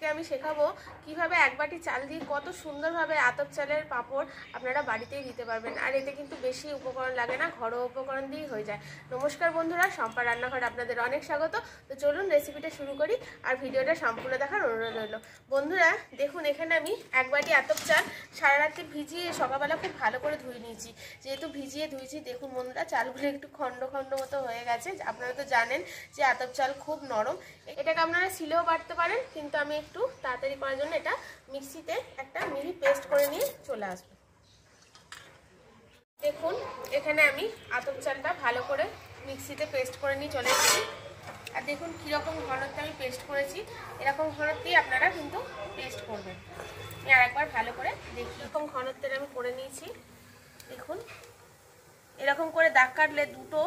আজকে আমি শেখাবো কিভাবে এক বাটি চাল দিয়ে কত সুন্দরভাবে আতপ চালের পাঁপড় আপনারা বাড়িতেই দিতে পারবেন। আর এতে কিন্তু বেশি উপকরণ লাগে না, ঘরোয়া উপকরণ দিয়েই হয়ে যায়। নমস্কার বন্ধুরা, শম্পা রান্নাঘর আপনাদের অনেক স্বাগত। তো চলুন রেসিপিটা শুরু করি, আর ভিডিওটা সম্পূর্ণ দেখার অনুরোধ রইল। বন্ধুরা দেখুন, এখানে আমি এক বাটি আতপ চাল সারা রাতে ভিজিয়ে সকালবেলা খুব ভালো করে ধুয়ে নিয়েছি। যেহেতু ভিজিয়ে ধুয়েছি, দেখুন বন্ধুরা চালগুলো একটু খন্ড খন্ড মতো হয়ে গেছে। আপনারা তো জানেন যে আতপ চাল খুব নরম, এটাকে আপনারা শিলেও বাটতে পারেন, কিন্তু আমি একটু তাড়াতাড়ি করার জন্য এটা মিক্সিতে একটা মিহি পেস্ট করে নিয়ে চলে আসবো। দেখুন এখানে আমি আতপ চালটা ভালো করে মিক্সিতে পেস্ট করে নিয়ে চলে এসেছি। আর দেখুন কীরকম ঘনত্বে আমি পেস্ট করেছি, এরকম ঘনত্বেই আপনারা কিন্তু পেস্ট করবেন। আমি আরেকবার ভালো করে দেখি, এরকম ঘনত্বের আমি করে নিয়েছি। দেখুন এরকম করে দাগ কাটলে দুটো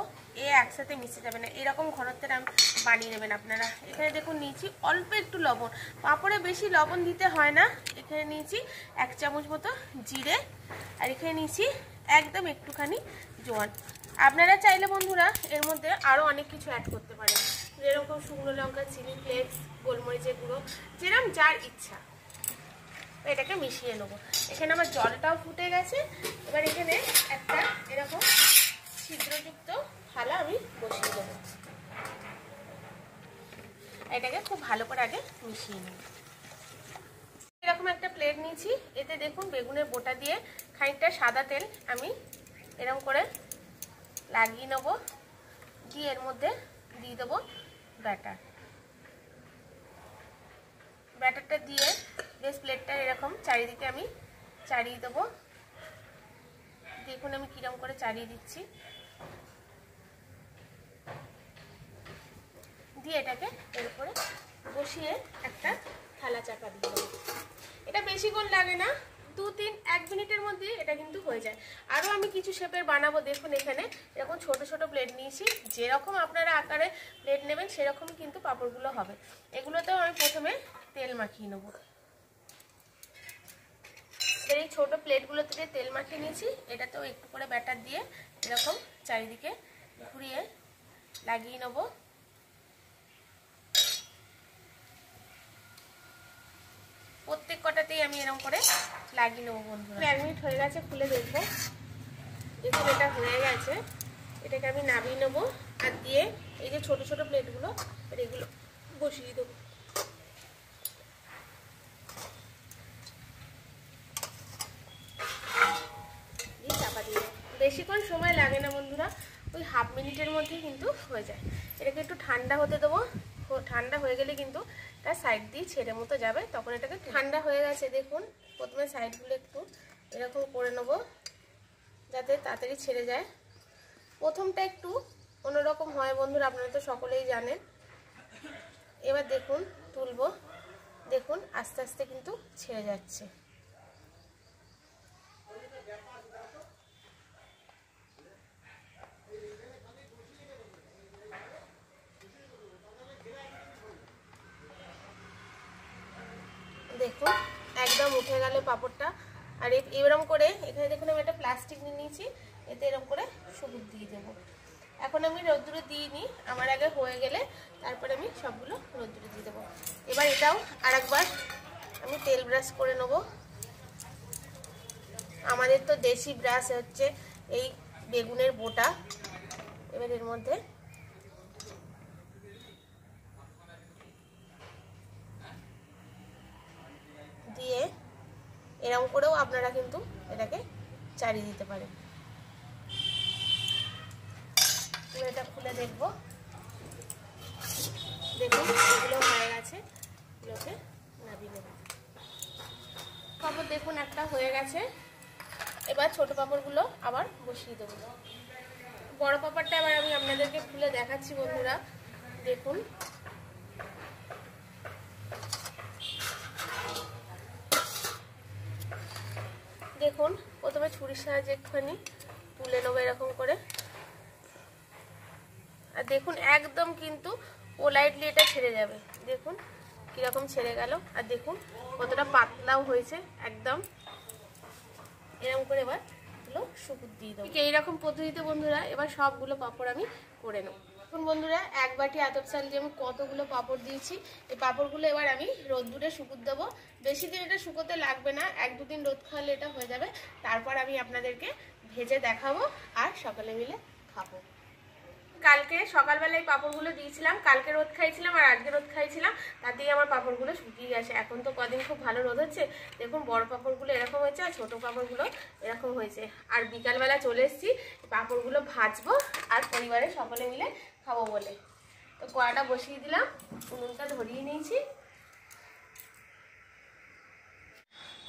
একসাথে মিশে যাবে না, এরকম ঘনত্বের আমি বানিয়ে নেবেন আপনারা। এখানে দেখুন নিয়েছি অল্প একটু লবণ, পাঁপড়ে বেশি লবণ দিতে হয় না। এখানে নিয়েছি 1 চামচ মতো জিরে, আর এখানে নিয়েছি একদম একটুখানি জোয়ান। আপনারা চাইলে বন্ধুরা এর মধ্যে আরও অনেক কিছু অ্যাড করতে পারেন, যেরকম শুকনো লঙ্কা, চিলি ফ্লেক্স, গোলমরিচের গুঁড়ো, যেরকম যার ইচ্ছা। এটাকে মিশিয়ে নেবো। এখানে আমার জলটাও ফুটে গেছে। এবার এখানে একটা এরকম ছিদ্রযুক্ত থালা আমি বসিয়ে দেবো। এটাকে খুব ভালো করে আগে মিশিয়ে নেব। এরকম একটা প্লেট নিয়েছি, এতে দেখুন বেগুনের বোটা দিয়ে খানিকটা সাদা তেল আমি এরকম করে লাগিয়ে নেবো। দিয়ে এর মধ্যে দিয়ে দেবো ব্যাটারটা দিয়ে বেশ প্লেটটা এরকম চারিদিকে আমি চারিয়ে দেবো। দেখুন আমি কিরকম করে চারিয়ে দিচ্ছি। দিয়ে এটাকে এর উপরে বসিয়ে একটা থালা চাপা দিয়ে দেবো। এটা বেশিক্ষণ লাগে না, 2-1 মিনিটের মধ্যে এটা কিন্তু হয়ে যায়। আরও আমি কিছু শেপের বানাবো। দেখুন এখানে এরকম ছোট ছোট প্লেট নিয়েছি, যেরকম আপনারা আকারে প্লেট নেবেন সেরকমই কিন্তু পাঁপড়গুলো হবে। এগুলোতেও আমি প্রথমে তেল মাখিয়ে নেবো। এই ছোট প্লেটগুলোতে তেল মাখিয়ে নিয়েছি, এটাতেও একটু করে ব্যাটার দিয়ে এরকম চারিদিকে ঘুরিয়ে লাগিয়ে নেবো। প্রত্যেক কটাতেই আমি এরকম করে লাগিয়ে নেবো বন্ধুরা। 1 মিনিট হয়ে গেছে, খুলে দেখবো। দেখুন এটা হয়ে গেছে। এটাকে আমি নামিয়ে নেবো, আর দিয়ে এই যে ছোট ছোট প্লেটগুলো এগুলো বসিয়ে দেবো। চাপা দিয়ে বেশিক্ষণ সময় লাগে না বন্ধুরা, ওই 1/2 মিনিটের মধ্যেই কিন্তু হয়ে যায়। এটাকে একটু ঠান্ডা হতে দেবো। ঠান্ডা হয়ে গেলে কিন্তু তার সাইড দিয়ে ছেড়ে মতো যাবে, তখন এটাকে ঠান্ডা হয়ে গেছে। দেখুন প্রথমে সাইডগুলো একটু এরকম করে নেবো যাতে তাড়াতাড়ি ছেড়ে যায়। প্রথমটা একটু অন্যরকম হয় বন্ধুরা, আপনারা তো সকলেই জানেন। এবার দেখুন তুলবো, দেখুন আস্তে আস্তে কিন্তু ছেড়ে যাচ্ছে। দেখুন একদম উঠে গেল পাঁপড়টা। আর এরকম করে এখানে দেখুন আমি একটা প্লাস্টিক নিয়ে নিয়েছি, এতে এরকম করে সবুজ দিয়ে দেবো। এখন আমি রোদ্দুরে দিইনি, আমার আগে হয়ে গেলে তারপরে আমি সবগুলো রোদ্দুরে দিয়ে দেবো। এবার এটাও আরেকবার আমি তেল ব্রাশ করে নেব। আমাদের তো দেশি ব্রাশ হচ্ছে এই বেগুনের বোটা। এবার এর মধ্যে দিয়ে এরকম করেও আপনারা কিন্তু এটাকে চারিয়ে দিতে পারেন। এটা খুলে দেখবো। দেখুন এগুলো হয়ে গেছে, এগুলোকে নামিয়ে নেব। পাঁপড় দেখুন একটা হয়ে গেছে। এবার ছোট পাঁপড়গুলো আবার বসিয়ে দেবো। বড় পাঁপড়টা এবার আমি আপনাদেরকে খুলে দেখাচ্ছি বন্ধুরা। দেখুন দেখুন প্রথমে ছুরির সাহায্যে একটুখানি তুলে নেবো এরকম করে। আর দেখুন একদম কিন্তু পোলাইটলি এটা ছেড়ে যাবে। দেখুন কিরকম ছেড়ে গেল, আর দেখুন কতটা পাতলাও হয়েছে একদম। এরকম করে এবার এগুলো সবুজ দিয়ে দেবো। এইরকম পদ্ধতিতে বন্ধুরা এবার সবগুলো পাঁপড় আমি করে নেব। এখন বন্ধুরা এক বাটি আতপ চাল দিয়ে আমি কতগুলো পাঁপড় দিয়েছি। এই পাঁপড়গুলো এবার আমি রোদ্দুরে শুকুতে দেবো। বেশি দিন এটা শুকোতে লাগবে না, 1-2 দিন রোদ খাওয়ালে এটা হয়ে যাবে। তারপর আমি আপনাদেরকে ভেজে দেখাবো আর সকালে মিলে খাবো। কালকে সকালবেলা এই পাঁপড়গুলো দিয়েছিলাম, কালকে রোদ খাইছিলাম আর আজকে রোদ খাইছিলাম, তাতেই আমার পাঁপড়গুলো শুকিয়ে গেছে। এখন তো কদিন খুব ভালো রোদ হচ্ছে, দেখুন বড় পাঁপড়গুলো এরকম হয়েছে আর ছোটো পাঁপড়গুলো এরকম হয়েছে। আর বিকালবেলা চলে এসেছি পাঁপড়গুলো ভাজবো আর পরিবারের সকলে মিলে খাবো বলে। তো কড়াটা বসিয়ে দিলাম, উনুনটা ধরিয়ে নিয়েছি।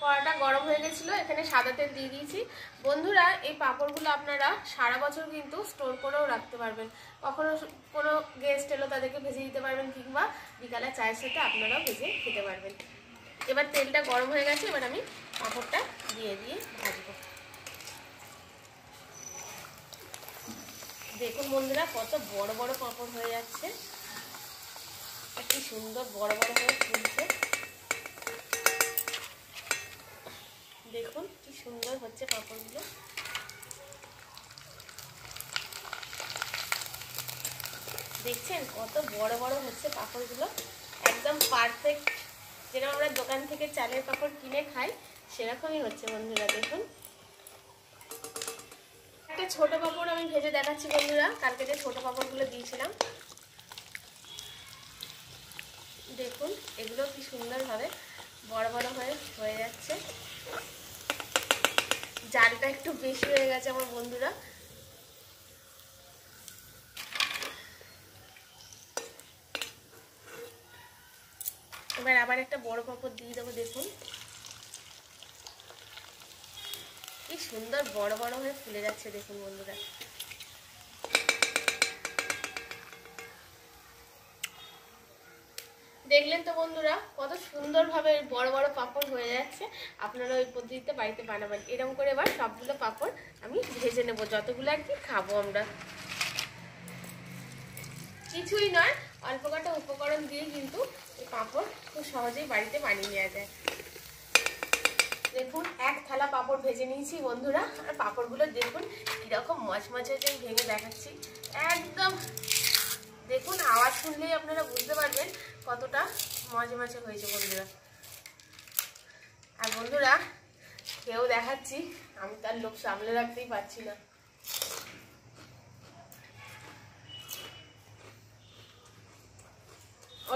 কড়াটা গরম হয়ে গেছিলো, এখানে সাদা তেল দিয়ে দিয়েছি। বন্ধুরা এই পাঁপড়গুলো আপনারা সারা বছর কিন্তু স্টোর করেও রাখতে পারবেন। কখনো কোনো গেস্ট এলো তাদেরকে ভেজে দিতে পারবেন, কিংবা বিকালে চায়ের সাথে আপনারাও ভেজে খেতে পারবেন। এবার তেলটা গরম হয়ে গেছে, এবার আমি পাঁপড়টা দিয়ে ভাজবো। দেখুন বন্ধুরা কত বড় বড় পাঁপড় হয়ে যাচ্ছে, কি সুন্দর বড় বড় হয়ে ফুলছে। দেখুন কি সুন্দর হচ্ছে পাঁপড়গুলো। দেখছেন কত বড় বড় হচ্ছে পাঁপড়গুলো, একদম পারফেক্ট যেরকম আমরা দোকান থেকে চালের পাঁপড় কিনে খাই সেরকমই হচ্ছে বন্ধুরা। দেখুন একটা ছোট পাঁপড় আমি ভেজে দেখাচ্ছি বন্ধুরা, কালকে যে ছোট পাঁপড়গুলো দিয়েছিলাম। দেখুন এগুলো কি সুন্দরভাবে বড় বড় হয়ে যাচ্ছে। জালটা একটু বেশি হয়ে গেছে আমার বন্ধুরা। এবার আবার একটা বড় পাঁপড় দিয়ে দেবো। দেখুন কি সুন্দর বড় বড় হয়ে ফুলে যাচ্ছে। দেখুন বন্ধুরা দেখলেন তো বন্ধুরা কত সুন্দরভাবে বড় বড় পাঁপড় হয়ে যাচ্ছে। আপনারা ওই পদ্ধতিতে বাড়িতে বানাবেন। এরকম করে এবার সবগুলো পাঁপড় আমি ভেজে নেব, যতগুলো আর কি খাবো আমরা। কিছুই নয়, অল্প কটা উপকরণ দিয়ে কিন্তু এই পাঁপড় খুব সহজেই বাড়িতে বানিয়ে নেওয়া যায়। দেখুন এক থালা পাঁপড় ভেজে নিয়েছি বন্ধুরা, আর পাঁপড়গুলো দেখুন কীরকম মচমচে হয়েছে, আমি ভেঙে দেখাচ্ছি। একদম দেখুন আওয়াজ শুনলেই আপনারা বুঝতে পারবেন কতটা মচমচে হয়েছে বন্ধুরা। আর বন্ধুরা কেউ দেখাচ্ছি, আমি তার লোভ সামলে রাখতেই পারছি না।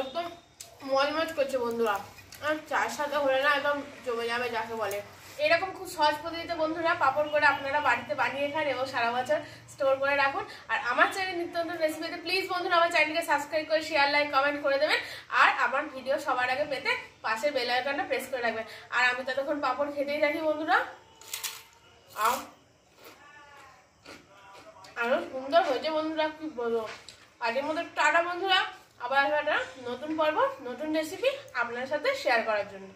একদম মচমচ করছে বন্ধুরা, আর চার সাথে হলে না একদম জমে যাবে যাকে বলে। এরকম খুব সহজ পদ্ধতিতে বন্ধুরা পাঁপড় করে আপনারা বাড়িতে বানিয়ে খান এবং সারা বছর স্টোর করে রাখুন। আর আমার চ্যানেল নিত্য নতুন রেসিপিতে প্লিজ বন্ধুরা আমার চ্যানেলকে সাবস্ক্রাইব করে শেয়ার লাইক কমেন্ট করে দেবেন। আর আমার ভিডিও সবার আগে পেতে পাশের বেল আইকনটা প্রেস করে রাখবেন। আর আমি ততক্ষণ পাঁপড় খেতেই থাকি বন্ধুরা। আরো সুন্দর হয়েছে বন্ধুরা, কি বলবো। আজকের মধ্যে টাটা বন্ধুরা, আবার একটা নতুন পর্ব নতুন রেসিপি আপনার সাথে শেয়ার করার জন্য।